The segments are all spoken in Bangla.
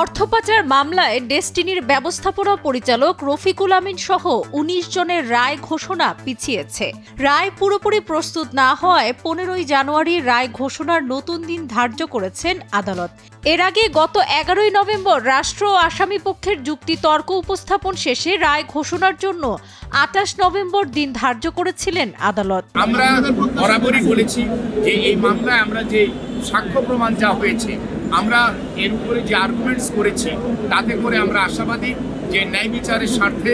অর্থপাচার মামলায় ডেস্টিনির ব্যবস্থাপনা পরিচালক রফিকুল আমিন সহ ১৯ জনের রায় ঘোষণা পিছিয়েছে। রায় পুরোপুরি প্রস্তুত না হওয়ায় ১৫ই জানুয়ারি রায় ঘোষণার নতুন দিন ধার্য করেছেন আদালত। এর আগে গত ১১ই নভেম্বর রাষ্ট্র ও আসামি পক্ষের যুক্তি তর্ক উপস্থাপন শেষে রায় ঘোষণার জন্য ২৮ নভেম্বর দিন ধার্য করেছিলেন আদালত। আমরা বরাবরই বলেছি যে এই মামলায় আমরা যে সাক্ষ্য প্রমাণ যা হয়েছে, আমরা এর উপরে যে আর্গুমেন্টস করেছি তাতে করে আমরা আশাবাদী যে ন্যায় বিচারের স্বার্থে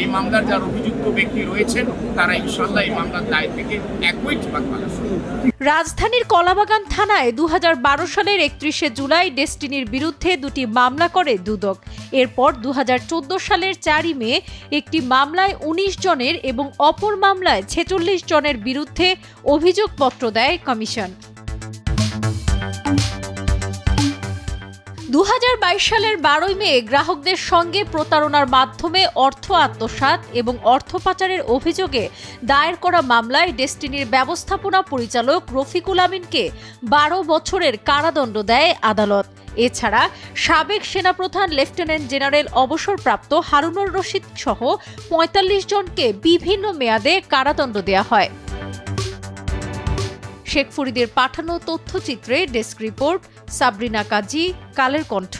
এই মামলার যারা অভিযুক্ত ব্যক্তি রয়েছেন তারা ইনশাল্লাহ এই মামলার দায় থেকে একই ঠিকঠাক পালন করবে। রাজধানীর কলাবাগান থানায় ২০১২ সালের ৩১শে জুলাই ডেস্টিনির বিরুদ্ধে দুটি মামলা করে দুদক। এরপর ২০১৪ সালের ৪ই মে একটি মামলায় ১৯ জনের এবং অপর মামলায় ৪৬ জনের বিরুদ্ধে অভিযোগপত্র দেয় কমিশন। ২০২২ সালের ১২ই মে গ্রাহকদের সঙ্গে প্রতারণার মাধ্যমে অর্থ আত্মসাৎ এবং অর্থ পাচারের অভিযোগে দায়ের করা মামলায় ডেস্টিনির ব্যবস্থাপনা পরিচালক রফিকুল আমিনকে ১২ বছরের কারাদণ্ড দেয় আদালত। এছাড়া সাবেক সেনাপ্রধান লেফটেন্যান্ট জেনারেল অবসরপ্রাপ্ত হারুনুর রশিদ সহ ৪৫ জনকে বিভিন্ন মেয়াদে কারাদণ্ড দেওয়া হয়। শেখ ফরিদের পাঠানো তথ্যচিত্রে ডেস্ক রিপোর্ট, সাবরিনা কাজী, কালের কণ্ঠ।